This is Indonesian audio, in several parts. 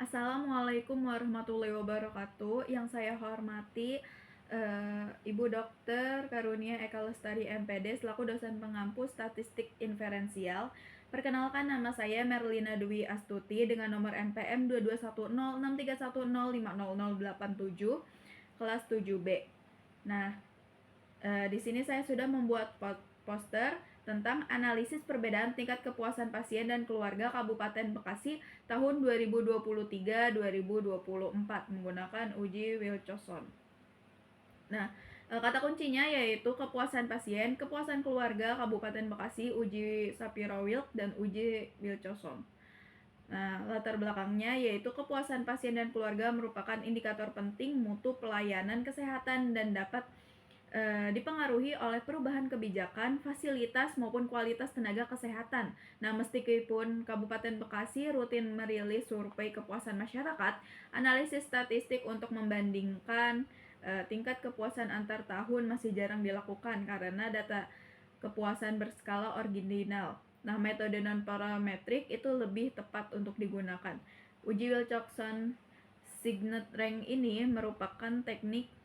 Assalamualaikum warahmatullahi wabarakatuh. Yang saya hormati Ibu Dokter Karunia Eka Lestari MPD selaku dosen pengampu statistik inferensial. Perkenalkan, nama saya Merlina Dwi Astuti dengan nomor NPM 221063105087 kelas 7B. Nah, di sini saya sudah membuat poster tentang analisis perbedaan tingkat kepuasan pasien dan keluarga Kabupaten Bekasi tahun 2023-2024 menggunakan uji Wilcoxon. Nah, kata kuncinya yaitu kepuasan pasien, kepuasan keluarga Kabupaten Bekasi, uji Shapiro-Wilk, dan uji Wilcoxon. Nah, latar belakangnya yaitu kepuasan pasien dan keluarga merupakan indikator penting mutu pelayanan kesehatan dan dapat dipengaruhi oleh perubahan kebijakan, fasilitas, maupun kualitas tenaga kesehatan. Nah, meskipun Kabupaten Bekasi rutin merilis survei kepuasan masyarakat, analisis statistik untuk membandingkan tingkat kepuasan antar tahun masih jarang dilakukan karena data kepuasan berskala ordinal. Nah, metode non-parametrik itu lebih tepat untuk digunakan. Uji Wilcoxon Signet Rank ini merupakan teknik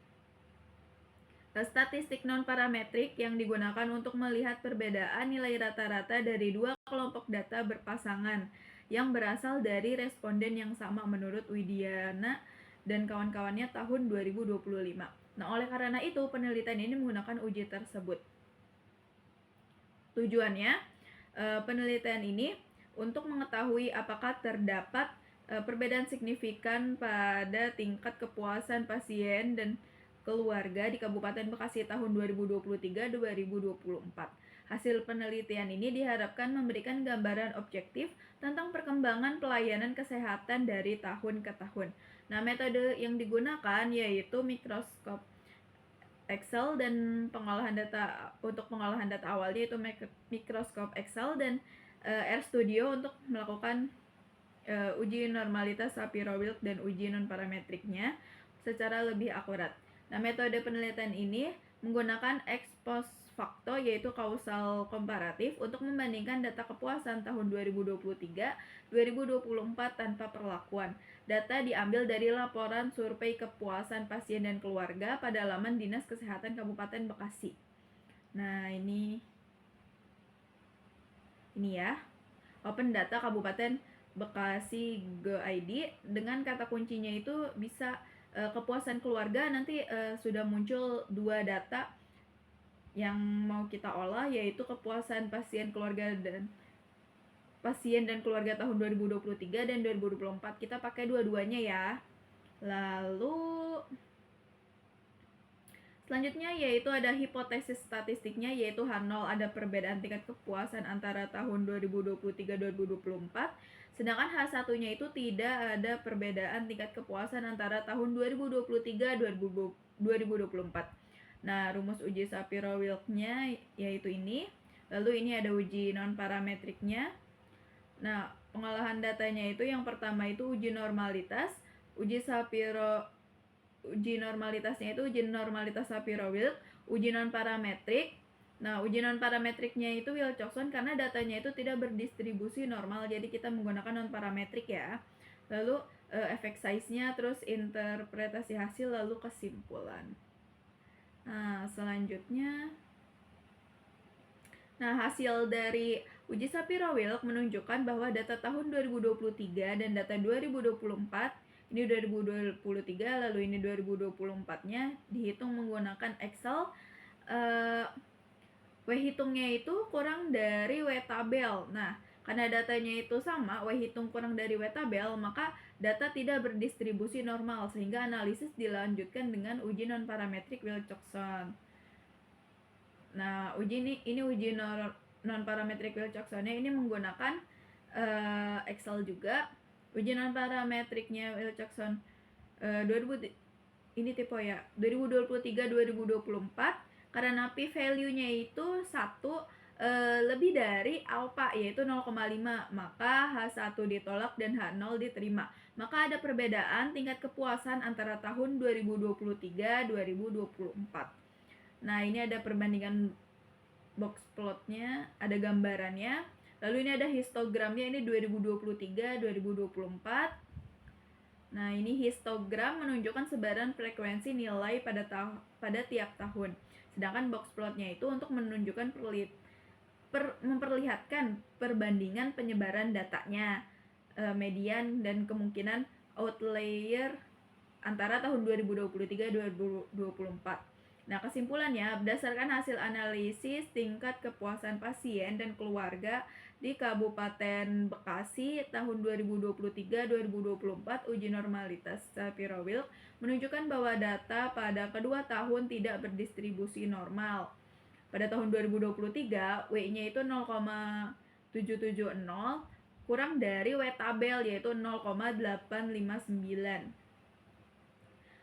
statistik non-parametrik yang digunakan untuk melihat perbedaan nilai rata-rata dari dua kelompok data berpasangan yang berasal dari responden yang sama menurut Widiana dan kawan-kawannya tahun 2025. Nah, oleh karena itu penelitian ini menggunakan uji tersebut. Tujuannya, penelitian ini untuk mengetahui apakah terdapat perbedaan signifikan pada tingkat kepuasan pasien dan keluarga di Kabupaten Bekasi tahun 2023-2024. Hasil penelitian ini diharapkan memberikan gambaran objektif tentang perkembangan pelayanan kesehatan dari tahun ke tahun. Nah, metode yang digunakan yaitu mikroskop Excel dan pengolahan data untuk pengolahan data awalnya itu mikroskop Excel dan RStudio untuk melakukan uji normalitas Shapiro-Wilk dan uji non-parametriknya secara lebih akurat. Nah, metode penelitian ini menggunakan ex post facto yaitu kausal komparatif untuk membandingkan data kepuasan tahun 2023-2024 tanpa perlakuan. Data diambil dari laporan survei kepuasan pasien dan keluarga pada laman Dinas Kesehatan Kabupaten Bekasi. Nah, ini ya. Open data Kabupaten Bekasi Go.id dengan kata kuncinya itu bisa kepuasan keluarga. Nanti sudah muncul dua data yang mau kita olah, yaitu kepuasan pasien dan keluarga tahun 2023 dan 2024. Kita pakai dua-duanya ya. Lalu selanjutnya yaitu ada hipotesis statistiknya, yaitu H0 ada perbedaan tingkat kepuasan antara tahun 2023-2024, sedangkan H1-nya itu tidak ada perbedaan tingkat kepuasan antara tahun 2023-2024. Nah, rumus uji Shapiro-Wilk-nya yaitu ini. Lalu ini ada uji non-parametriknya. Nah, pengolahan datanya itu yang pertama itu uji normalitas. Uji normalitasnya itu uji normalitas Shapiro-Wilk, uji non-parametrik. Nah, uji non-parametriknya itu Wilcoxon karena datanya itu tidak berdistribusi normal, jadi kita menggunakan non-parametrik ya. Lalu efek size-nya, terus interpretasi hasil, lalu kesimpulan. Nah, selanjutnya, hasil dari uji Shapiro-Wilk menunjukkan bahwa data tahun 2023 dan data 2024, ini 2023 lalu ini 2024-nya dihitung menggunakan Excel. W hitungnya itu kurang dari W tabel. Nah, karena datanya itu sama, W hitung kurang dari W tabel, maka data tidak berdistribusi normal sehingga analisis dilanjutkan dengan uji non-parametrik Wilcoxon. Nah, ini uji non-parametrik Wilcoxonnya ini menggunakan Excel juga. Uji non-parametriknya Wilcoxon 2023-2024 karena p-value-nya itu 1 lebih dari alpha yaitu 0,5, maka H1 ditolak dan H0 diterima. Maka ada perbedaan tingkat kepuasan antara tahun 2023-2024. Nah, ini ada perbandingan box plotnya, ada gambarannya. Lalu ini ada histogramnya, ini 2023-2024. Nah, ini histogram menunjukkan sebaran frekuensi nilai pada tiap tahun. Sedangkan box plotnya itu untuk menunjukkan memperlihatkan perbandingan penyebaran datanya, median dan kemungkinan outlier antara tahun 2023-2024. Nah, kesimpulannya, berdasarkan hasil analisis tingkat kepuasan pasien dan keluarga di Kabupaten Bekasi tahun 2023-2024, uji normalitas Shapiro-Wilk menunjukkan bahwa data pada kedua tahun tidak berdistribusi normal. Pada tahun 2023, W-nya itu 0,770, kurang dari W tabel yaitu 0,859.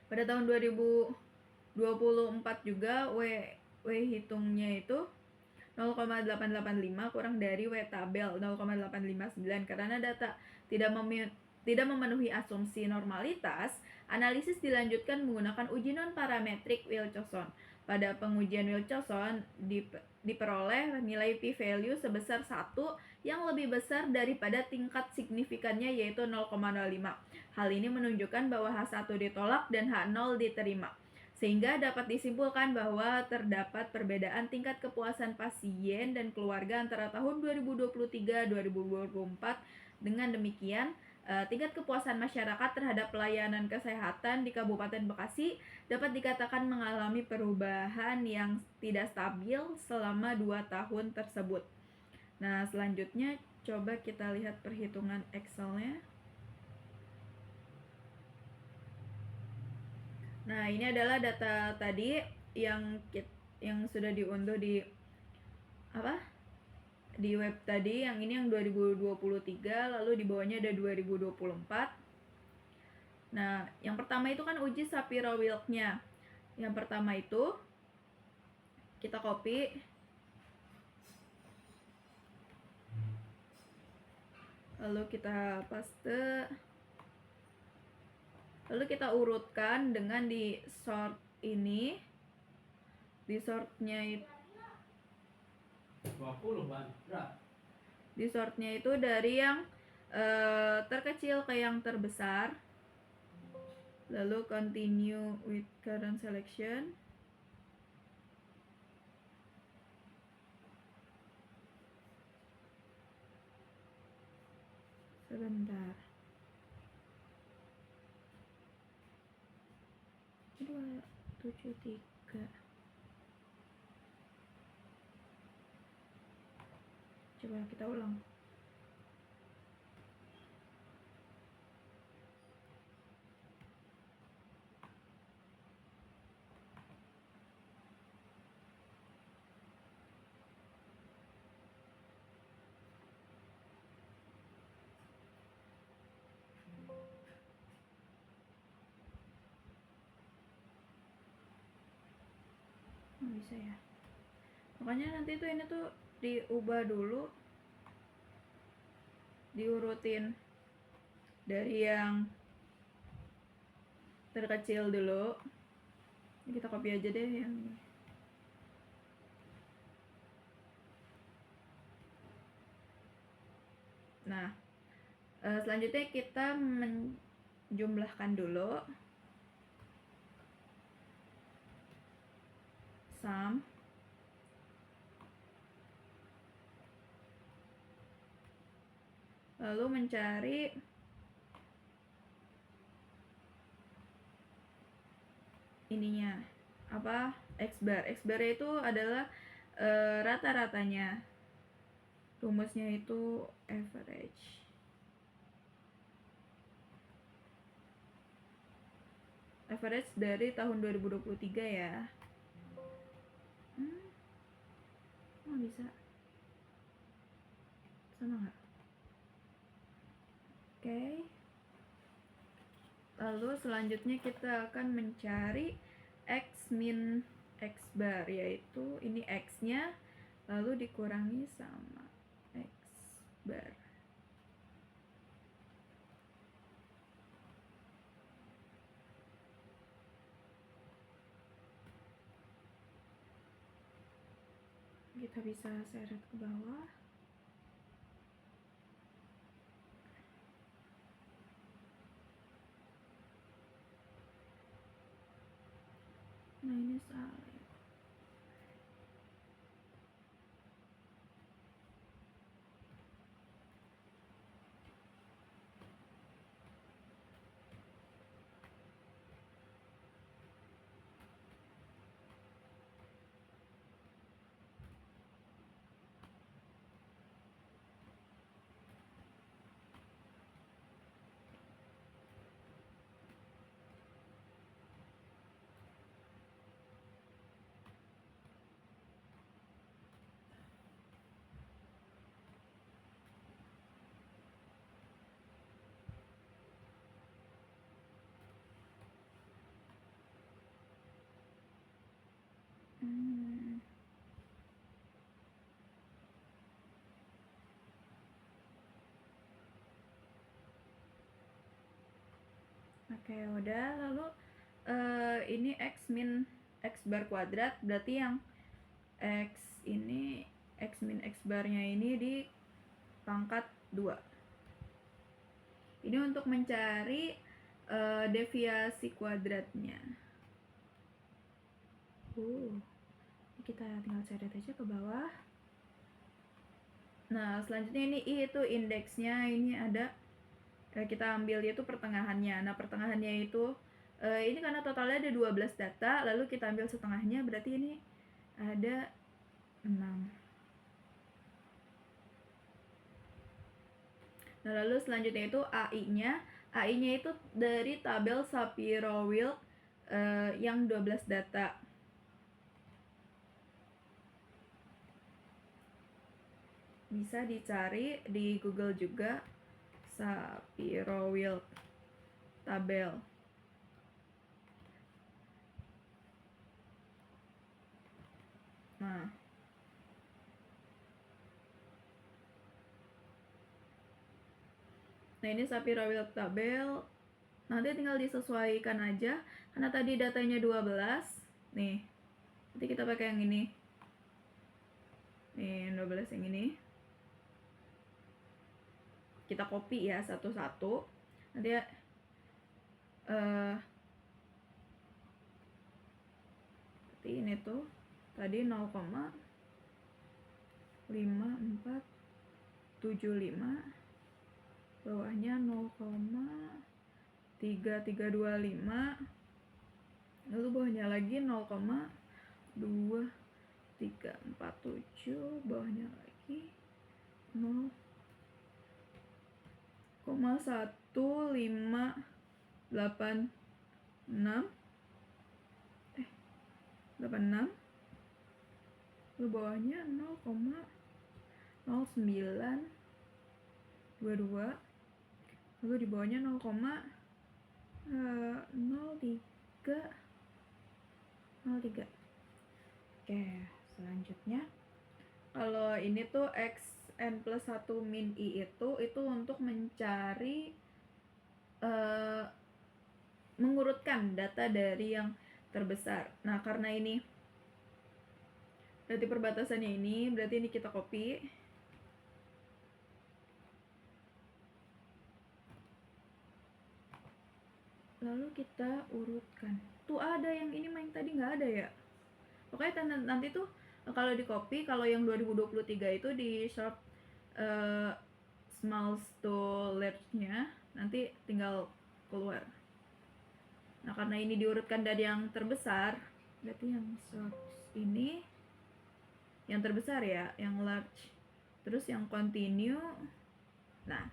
Pada tahun 2024 juga W hitungnya itu 0,885 kurang dari W tabel 0,859. Karena data tidak memenuhi asumsi normalitas, analisis dilanjutkan menggunakan uji non-parametrik Wilcoxon. Pada pengujian Wilcoxon diperoleh nilai p-value sebesar 1 yang lebih besar daripada tingkat signifikannya yaitu 0,05. Hal ini menunjukkan bahwa H1 ditolak dan H0 diterima, sehingga dapat disimpulkan bahwa terdapat perbedaan tingkat kepuasan pasien dan keluarga antara tahun 2023-2024. Dengan demikian, tingkat kepuasan masyarakat terhadap pelayanan kesehatan di Kabupaten Bekasi dapat dikatakan mengalami perubahan yang tidak stabil selama 2 tahun tersebut. Nah, selanjutnya coba kita lihat perhitungan Excel-nya. Nah, ini adalah data tadi yang sudah diunduh di di web tadi. Yang ini yang 2023, lalu di bawahnya ada 2024. Nah, yang pertama itu kan uji Shapiro-Wilk-nya. Yang pertama itu kita copy, lalu kita paste, lalu kita urutkan dengan di sort ini. Di sortnya itu 20 ban. Di sortnya itu dari yang terkecil ke yang terbesar. Lalu continue with current selection. Sebentar. 273. Coba kita ulang. Bisa ya. Makanya nanti tuh ini tuh diubah dulu, diurutin dari yang terkecil dulu. Ini kita copy aja deh yang ini. Nah, selanjutnya kita menjumlahkan dulu sum lalu mencari ininya apa, X bar. X bar itu adalah rata-ratanya. Rumusnya itu average. Average dari tahun 2023 ya. Oh, bisa sama nggak? Oke. Lalu selanjutnya kita akan mencari X min X bar, yaitu ini X nya lalu dikurangi sama X bar. Kita bisa seret ke bawah. Nah ini salah. Oke, udah. Lalu ini x min x bar kuadrat, berarti yang x ini x min x barnya ini di pangkat 2. Ini untuk mencari deviasi kuadratnya. Kita tinggal coret aja ke bawah. Nah, selanjutnya ini I itu indeksnya, ini ada kita ambil itu pertengahannya. Nah, pertengahannya itu ini karena totalnya ada 12 data, lalu kita ambil setengahnya, berarti ini ada 6. Nah, lalu selanjutnya itu AI-nya. AI-nya itu dari tabel Shapiro-Wilk yang 12 data. Bisa dicari di Google juga, Shapiro-Wilk tabel. Nah, ini Shapiro-Wilk tabel. Nanti tinggal disesuaikan aja, karena tadi datanya 12. Nih, nanti kita pakai yang ini. Nih, 12 yang ini. Kita copy ya satu-satu. Nanti seperti ini tuh. Tadi 0,5475, bawahnya 0,3325, lalu bawahnya lagi 0,2347, bawahnya lagi 0,1586, lalu bawahnya 0,0922, lalu di bawahnya 0,0303. Oke, selanjutnya kalau ini tuh xn plus 1 min i itu untuk mencari mengurutkan data dari yang terbesar. Nah, karena ini berarti perbatasannya ini, berarti ini kita copy. Lalu kita urutkan. Tuh ada yang ini yang tadi nggak ada ya. Pokoknya nanti tuh kalau di copy, kalau yang 2023 itu di sharp small to large-nya, nanti tinggal keluar. Nah, karena ini diurutkan dari yang terbesar, berarti yang short ini yang terbesar ya, yang large, terus yang continue. Nah,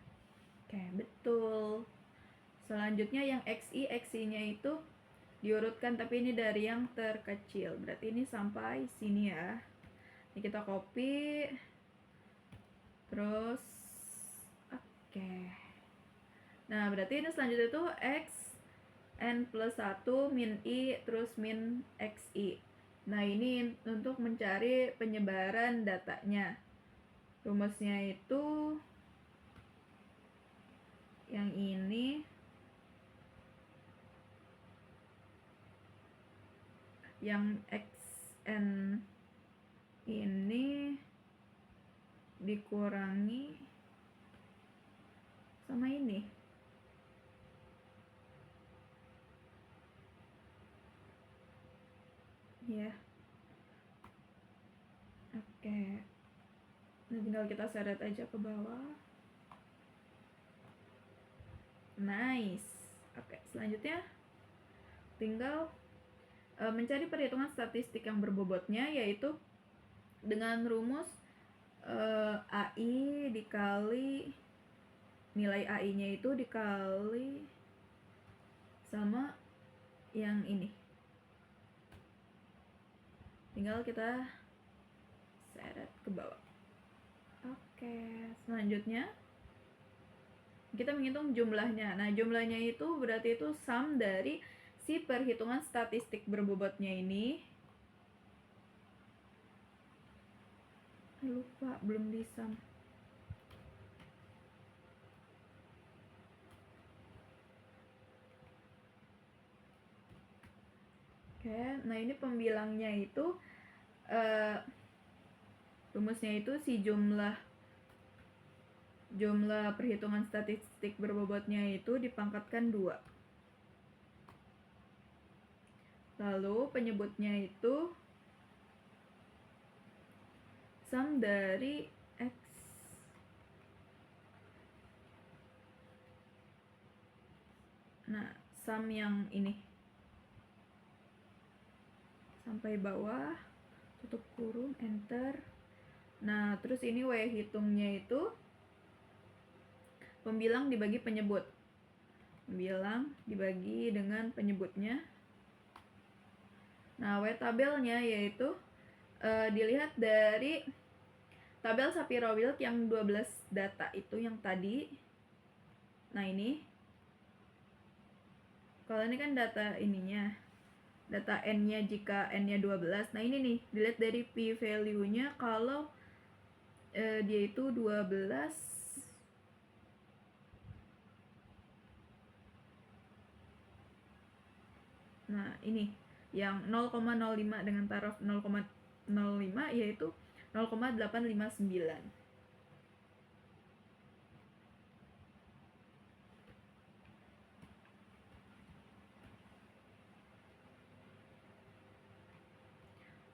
oke, betul. Selanjutnya yang XI-nya itu diurutkan, tapi ini dari yang terkecil, berarti ini sampai sini ya. Ini kita copy, terus oke. Nah, berarti ini selanjutnya itu x n plus 1 min i terus min xi. Nah, ini untuk mencari penyebaran datanya. Rumusnya itu yang ini, yang xn ini dikurangi sama ini. tinggal kita seret aja ke bawah. Nice. Oke, selanjutnya tinggal mencari perhitungan statistik yang berbobotnya, yaitu dengan rumus AI dikali nilai AI-nya itu dikali sama yang ini. Tinggal kita seret ke bawah. Oke, selanjutnya kita menghitung jumlahnya. Nah, jumlahnya itu berarti itu sum dari si perhitungan statistik berbobotnya ini. Lupa, belum disum. Oke, nah ini pembilangnya itu rumusnya itu si jumlah perhitungan statistik berbobotnya itu dipangkatkan 2. Lalu penyebutnya itu sum dari X. Nah, sum yang ini sampai bawah, tutup kurung, enter. Nah, terus ini W hitungnya itu pembilang dibagi penyebut. Pembilang dibagi dengan penyebutnya. Nah, W tabelnya yaitu dilihat dari tabel Shapiro-Wilk yang 12 data itu yang tadi. Nah, ini kalau ini kan data ininya, data N-nya jika N-nya 12. Nah, ini nih, dilihat dari P-value-nya kalau dia itu 12. Nah, ini yang 0,05 dengan taraf 0,05 yaitu 0,859.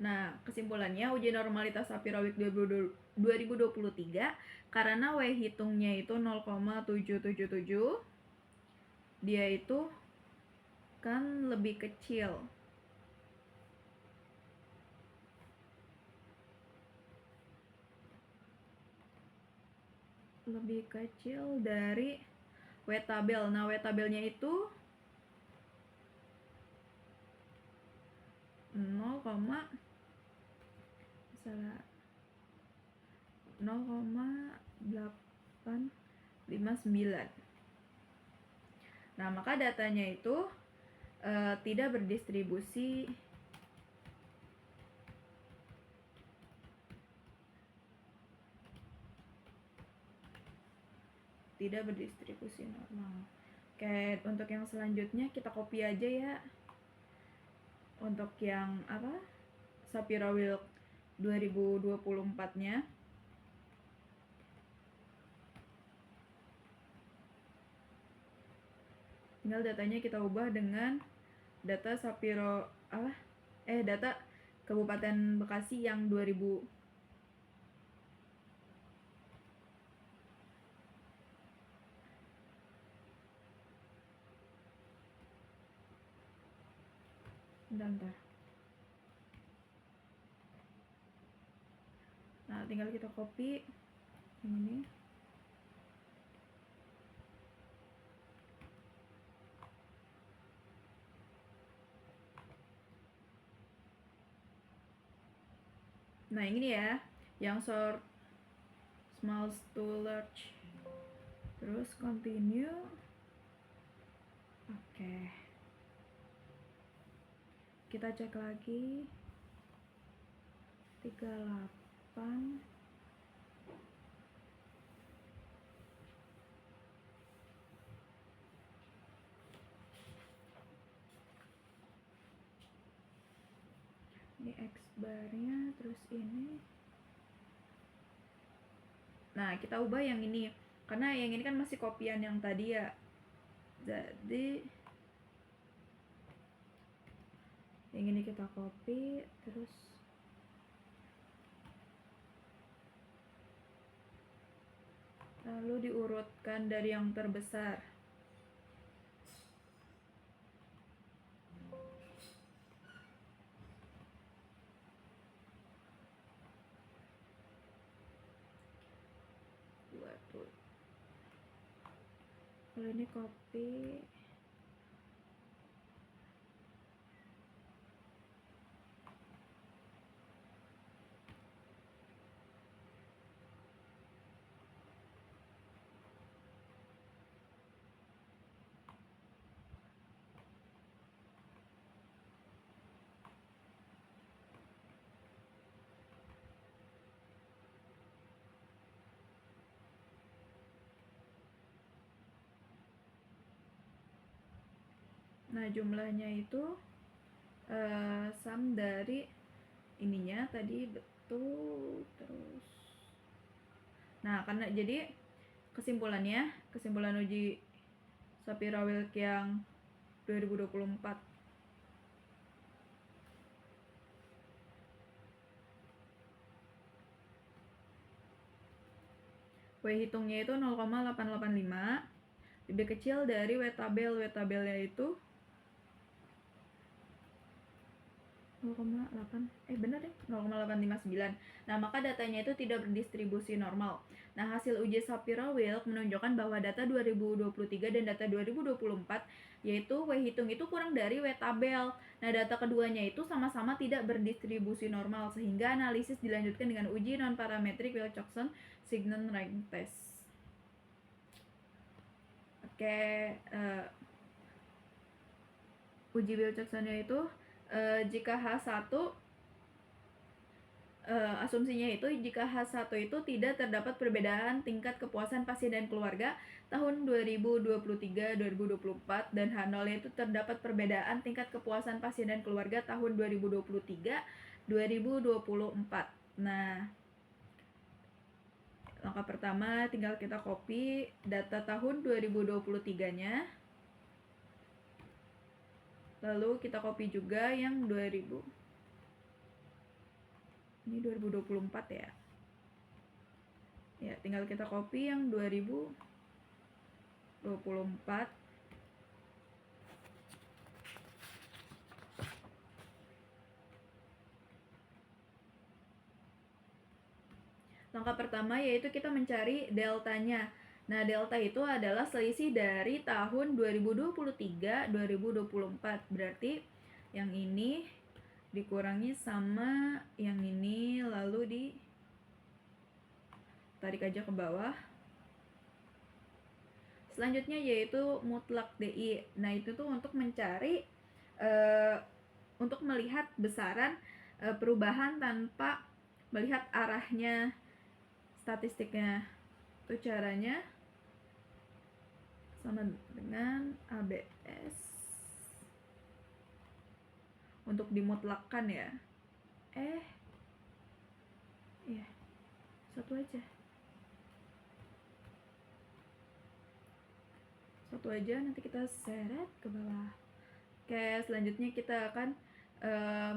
Nah, kesimpulannya uji normalitas Shapiro-Wilk 2023 karena W hitungnya itu 0,777, dia itu kan lebih kecil. Lebih kecil dari W tabel. Nah, W tabelnya itu 0,859. Nah, maka datanya itu tidak berdistribusi normal. Oke, untuk yang selanjutnya kita copy aja ya. Untuk yang apa? Shapiro-Wilk 2024-nya. Tinggal datanya kita ubah dengan data data Kabupaten Bekasi yang 2000. Bentar. Nah, tinggal kita copy ini. Nah, ini ya, yang sort small to large. Terus continue. Oke. Kita cek lagi. 38. Ini X barnya, terus ini. Nah, kita ubah yang ini karena yang ini kan masih kopian yang tadi ya. Jadi yang ini kita copy, terus lalu diurutkan dari yang terbesar. Kalau ini kopi, nah jumlahnya itu sum dari ininya tadi betul terus. Nah karena jadi kesimpulan uji Shapiro-Wilk yang 2024 W hitungnya itu 0,885, lebih kecil dari W tabel. W tabelnya itu 0,859. Nah, maka datanya itu tidak berdistribusi normal. Nah, hasil uji Shapiro-Wilk menunjukkan bahwa data 2023 dan data 2024 yaitu W hitung itu kurang dari W tabel. Nah, data keduanya itu sama-sama tidak berdistribusi normal sehingga analisis dilanjutkan dengan uji non-parametric Wilcoxon-Signon rank test. Oke, uji Wilcoxonnya itu jika H1 asumsinya itu jika H1 itu tidak terdapat perbedaan tingkat kepuasan pasien dan keluarga tahun 2023-2024 dan H0 itu terdapat perbedaan tingkat kepuasan pasien dan keluarga tahun 2023-2024. Nah, langkah pertama tinggal kita copy data tahun 2023-nya. Lalu kita copy juga yang 2024 ya. Ya, tinggal kita copy yang 2024. Langkah pertama yaitu kita mencari deltanya. Nah, delta itu adalah selisih dari tahun 2023-2024. Berarti yang ini dikurangi sama yang ini, lalu ditarik aja ke bawah. Selanjutnya yaitu mutlak DI. Nah, itu tuh untuk mencari untuk melihat besaran perubahan tanpa melihat arahnya statistiknya. Itu caranya sama dengan ABS untuk dimutlakkan ya. Ya, satu aja nanti kita seret ke bawah. Oke, selanjutnya kita akan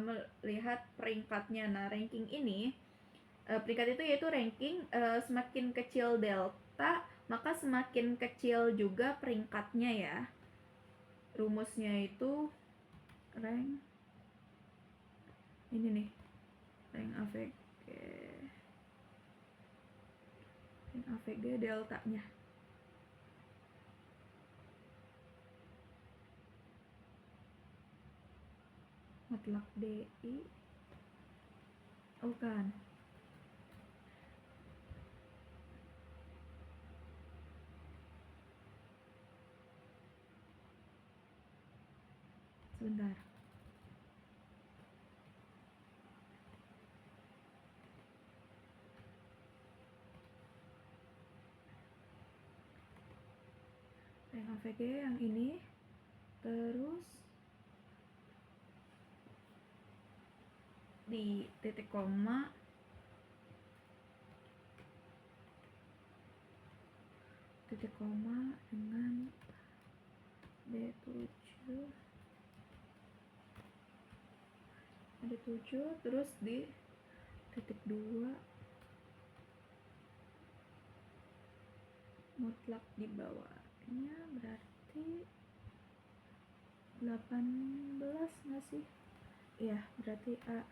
melihat peringkatnya. Nah, ranking ini peringkat itu yaitu ranking semakin kecil delta maka semakin kecil juga peringkatnya ya. Rumusnya itu rank ini nih, rank AVG deltanya. Mutlak DI kan sebentar. Rank AVG yang ini, terus di titik koma dengan D7 ada 7, terus di titik 2 mutlak di bawahnya berarti 18 nggak sih? Iya, berarti A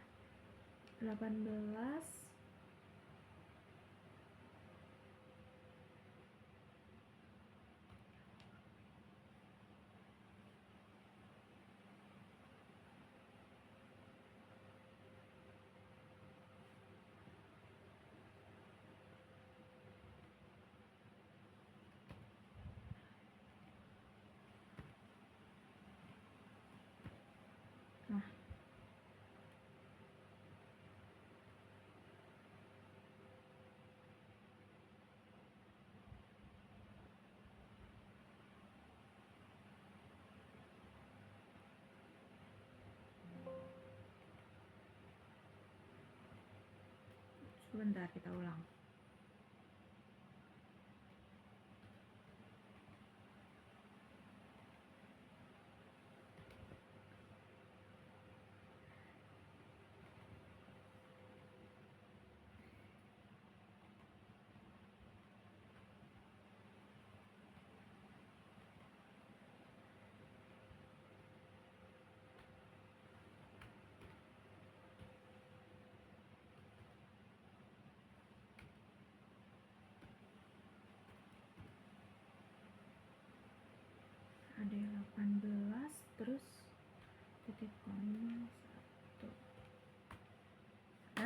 18. Nah, sebentar kita ulang. Ada 18 terus titik koma 1.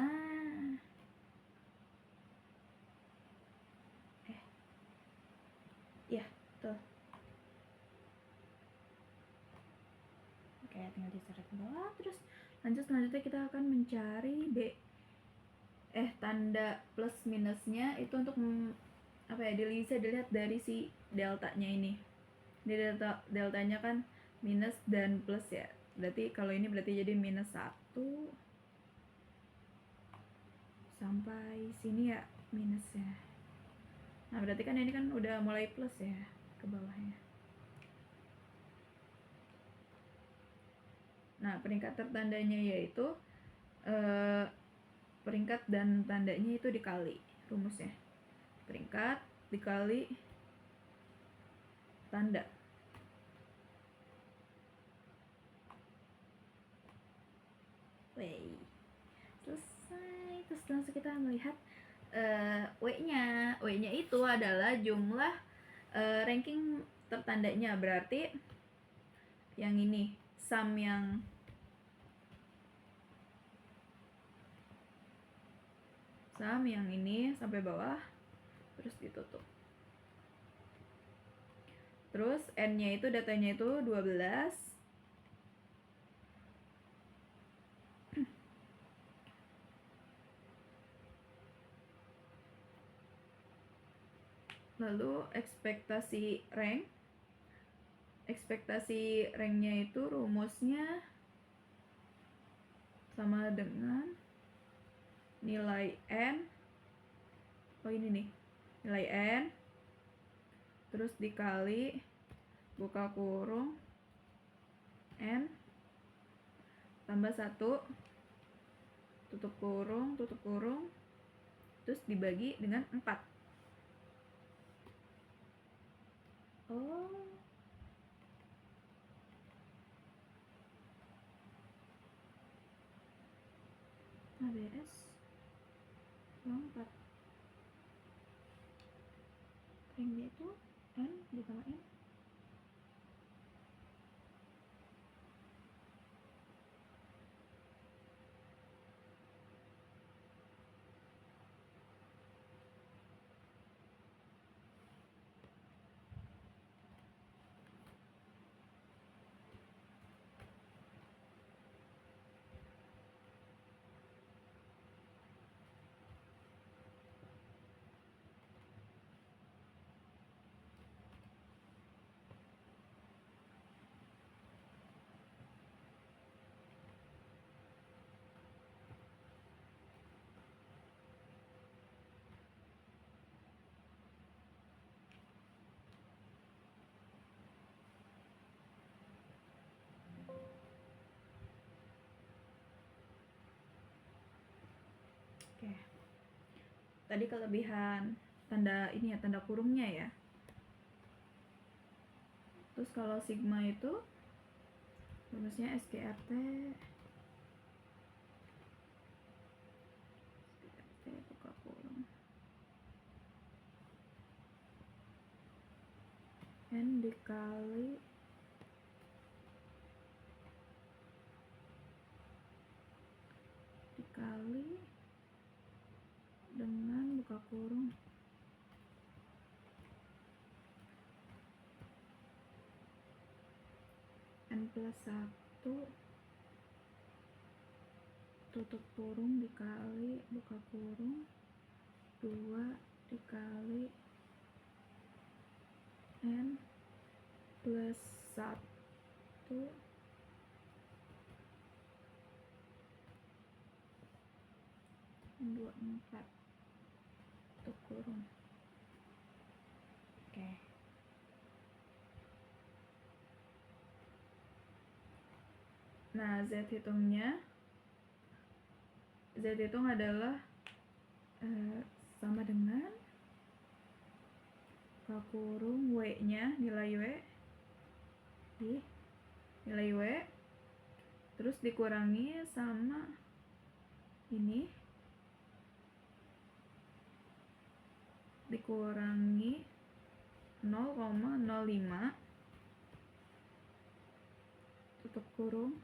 Ya, tuh. Oke, tinggal diseret ke bawah. Terus selanjutnya kita akan mencari tanda plus minusnya itu untuk bisa dilihat dari si deltanya ini. Di deltanya kan minus dan plus ya. Berarti kalau ini berarti jadi minus 1 sampai sini ya minusnya. Nah, berarti kan ini kan udah mulai plus ya ke bawahnya. Nah, peringkat tertandanya yaitu peringkat dan tandanya itu dikali rumusnya. Peringkat dikali tanda. Wey, selesai. Terus langsung kita melihat W nya itu adalah jumlah ranking tertandanya. Berarti yang ini sum yang ini sampai bawah terus ditutup. Terus N nya itu datanya itu 12. Lalu ekspektasi ranknya itu rumusnya sama dengan nilai N. Oh, ini nih, nilai N terus dikali buka kurung N tambah 1 tutup kurung terus dibagi dengan 4. Oh, ABS 4 ringnya itu N ditambah N. Oke. Tadi kelebihan tanda ini ya, tanda kurungnya ya. Terus kalau sigma itu rumusnya SGRT buka kurung N dikali dengan buka kurung N plus 1 tutup kurung dikali buka kurung 2 dikali N plus 1 24 tutup kurung. Oke. Nah, Z hitung adalah sama dengan buka kurung W-nya, nilai W terus dikurangi sama ini dikurangi 0,05 tutup kurung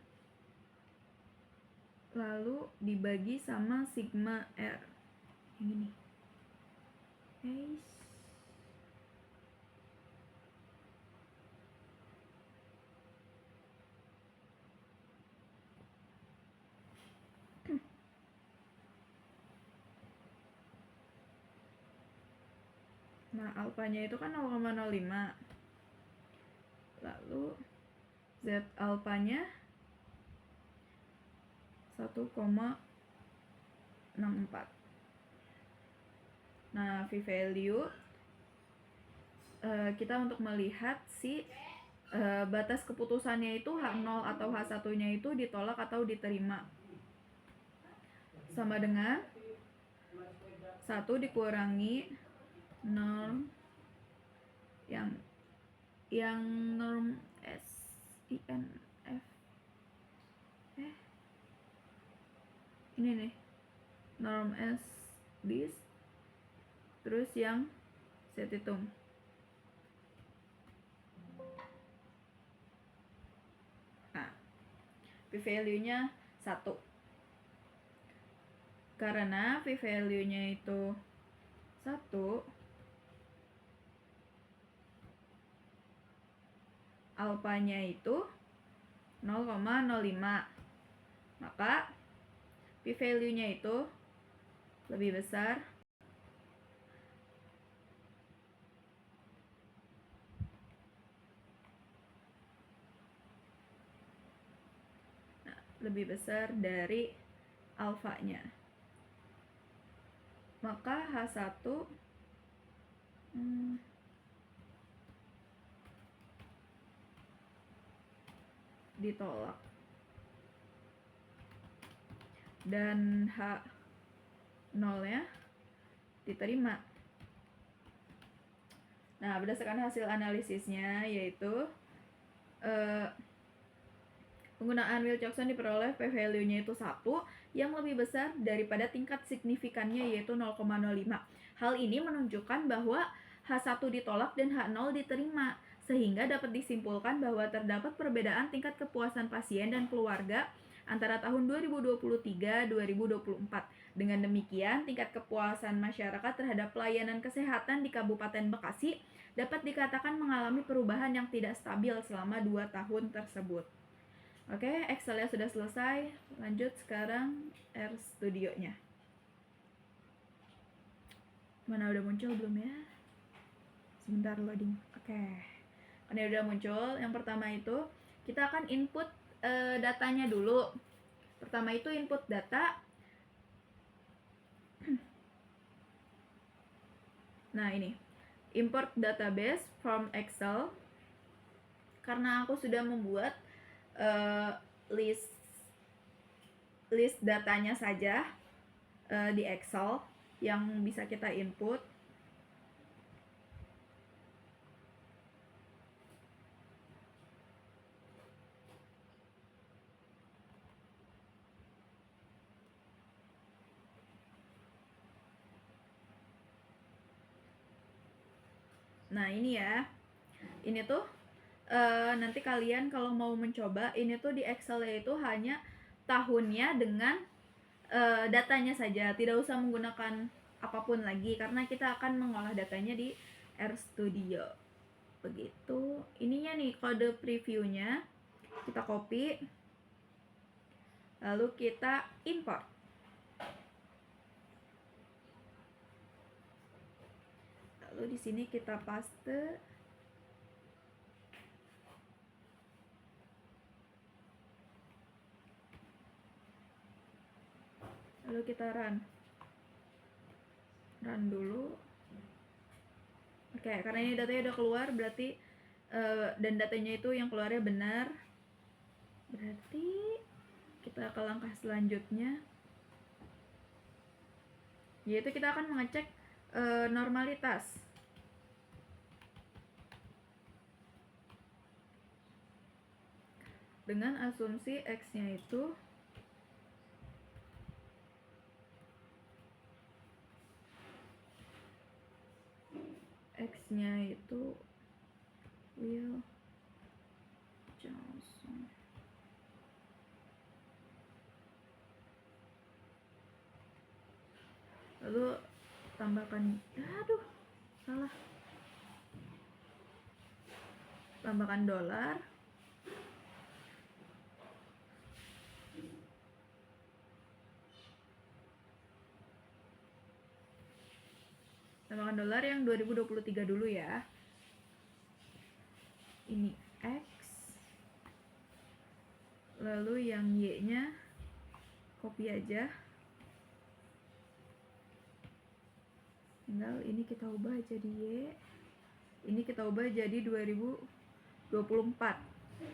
lalu dibagi sama sigma R yang ini. Nah, alfanya itu kan 0,05. Lalu Z alfanya 1,64. Nah, v-value kita untuk melihat si batas keputusannya itu H0 atau H1-nya itu ditolak atau diterima. Sama dengan 1 dikurangi norm yang norm SINF ini nih norm S bis terus yang Z hitung. Nah, p-value-nya 1 karena p-value-nya itu 1 alfanya itu 0,05 maka p-value-nya itu lebih besar dari alfanya. Maka H1 ditolak dan H0-nya diterima. Nah, berdasarkan hasil analisisnya yaitu penggunaan Wilcoxon diperoleh p-value-nya itu 1 yang lebih besar daripada tingkat signifikannya yaitu 0,05. Hal ini menunjukkan bahwa H1 ditolak dan H0 diterima, sehingga dapat disimpulkan bahwa terdapat perbedaan tingkat kepuasan pasien dan keluarga antara tahun 2023-2024. Dengan demikian, tingkat kepuasan masyarakat terhadap pelayanan kesehatan di Kabupaten Bekasi dapat dikatakan mengalami perubahan yang tidak stabil selama 2 tahun tersebut. Oke, Excel-nya sudah selesai. Lanjut sekarang RStudio-nya. Mana udah muncul belum ya? Sebentar loading. Oke. Ini udah muncul. Yang pertama itu kita akan input datanya dulu. Pertama itu input data. Nah, ini. Import database from Excel. Karena aku sudah membuat list datanya saja di Excel yang bisa kita input. Nah ini ya, ini tuh nanti kalian kalau mau mencoba, ini tuh di Excel itu hanya tahunnya dengan datanya saja, tidak usah menggunakan apapun lagi karena kita akan mengolah datanya di RStudio. Begitu. Ininya nih kode previewnya, kita copy, lalu kita import. Lalu di sini kita paste. Lalu kita run dulu. Oke, karena ini datanya udah keluar berarti dan datanya itu yang keluarnya benar, berarti kita ke langkah selanjutnya, yaitu kita akan mengecek normalitas. Dengan asumsi X-nya itu Will Johnson. Lalu tambahkan, tambahkan dolar, yang 2023 dulu ya. Ini X, lalu yang Y nya copy aja, tinggal ini kita ubah jadi Y, ini kita ubah jadi 2024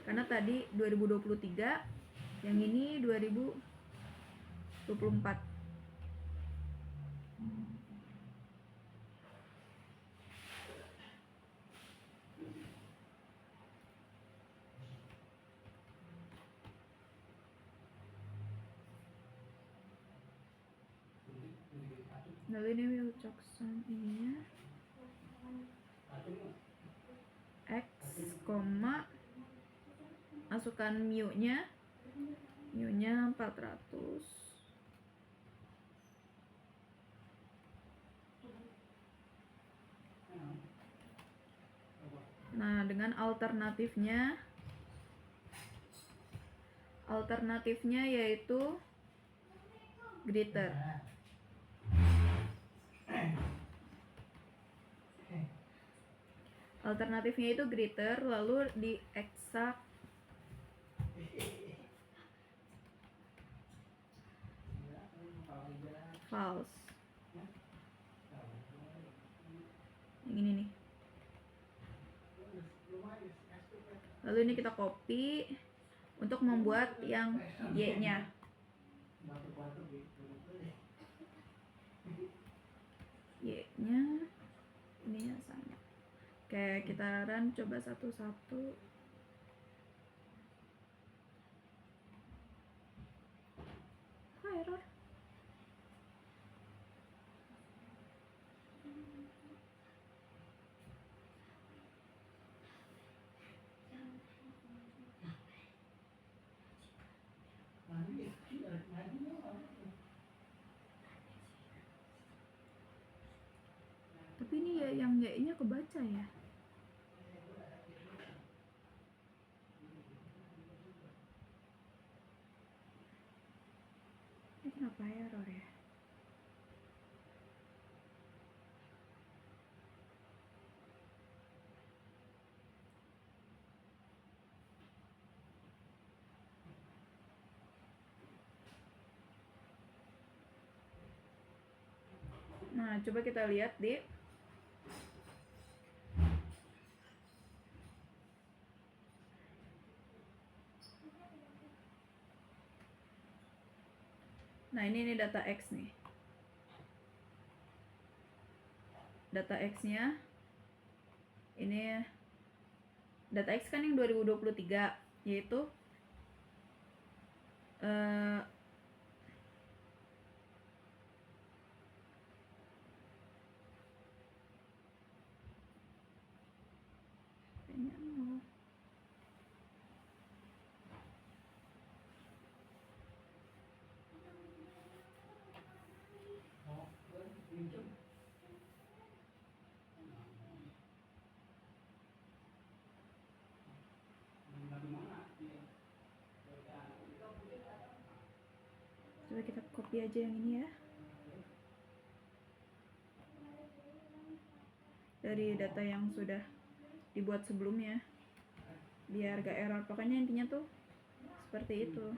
karena tadi 2023, yang ini 2024. Lalu ini Will Johnson ininya X, masukkan mu nya 400. Nah, dengan alternatifnya yaitu greater. Alternatifnya itu greater, lalu di exact false. Yang ini nih. Lalu ini kita copy untuk membuat yang Y-nya. Y-nya ininya sama. Oke, kita run coba satu-satu. Error. Tapi ini ya yang Y-nya kebaca ya. Ini kenapa error ya? Nah, coba kita lihat di Nah, ini data X nih. Data X-nya ini data X kan yang 2023, yaitu Coba kita copy aja yang ini ya, dari data yang sudah dibuat sebelumnya biar gak error. Pokoknya intinya tuh seperti itu.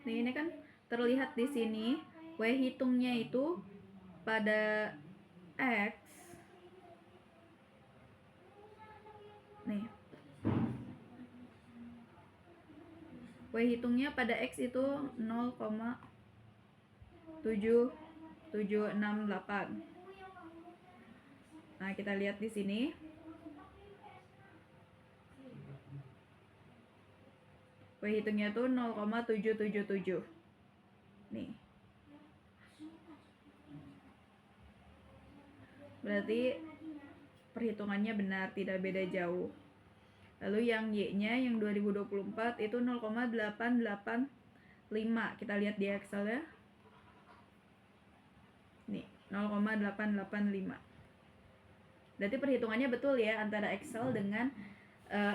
Nah, ini kan terlihat di sini W hitungnya itu pada X. Nih. W hitungnya pada X itu 0,7768. Nah, kita lihat di sini. W hitungnya tuh 0,777. Nih. Berarti perhitungannya benar, tidak beda jauh. Lalu yang Y-nya yang 2024 itu 0,885. Kita lihat di Excel ya. Nih, 0,885. Berarti perhitungannya betul ya antara Excel dengan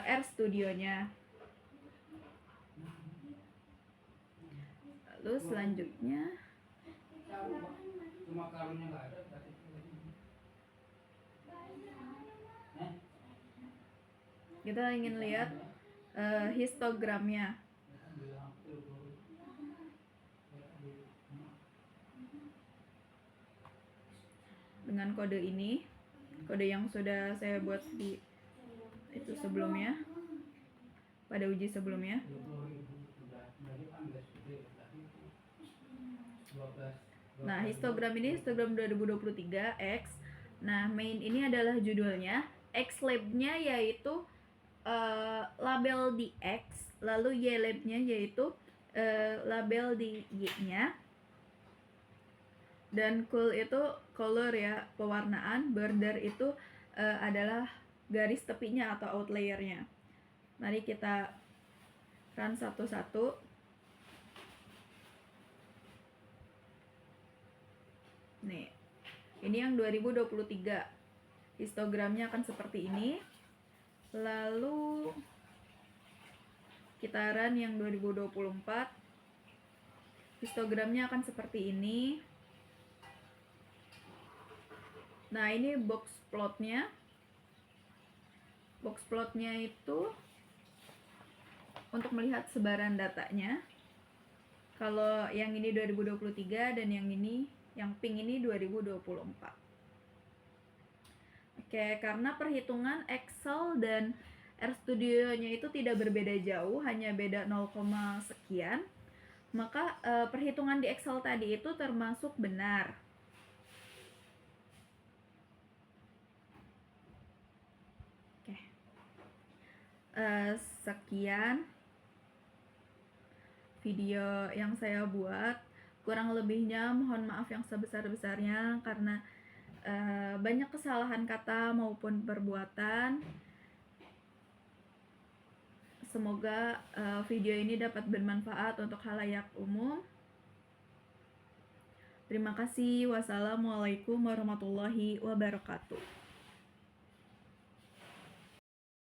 RStudio-nya. Lalu selanjutnya kita ingin lihat histogramnya. Dengan kode ini, kode yang sudah saya buat di itu sebelumnya, pada uji sebelumnya. Nah, histogram ini histogram 2023 X. Nah, main ini adalah judulnya. X lab-nya yaitu label di X, lalu Y lab-nya yaitu label di Y-nya. Dan cool itu color ya, pewarnaan. Border itu adalah garis tepinya atau outlier-nya. Mari kita run satu-satu. Nih, ini yang 2023. Histogramnya akan seperti ini. Lalu kita run yang 2024. Histogramnya akan seperti ini. Nah, ini box plotnya. Box plotnya itu untuk melihat sebaran datanya. Kalau yang ini 2023 dan yang ini, yang pink ini 2024. Oke, karena perhitungan Excel dan RStudio-nya itu tidak berbeda jauh, hanya beda 0, sekian, maka perhitungan di Excel tadi itu termasuk benar. Oke. Sekian video yang saya buat. Kurang lebihnya mohon maaf yang sebesar-besarnya karena banyak kesalahan kata maupun perbuatan. Semoga video ini dapat bermanfaat untuk khalayak umum. Terima kasih. Wassalamualaikum warahmatullahi wabarakatuh.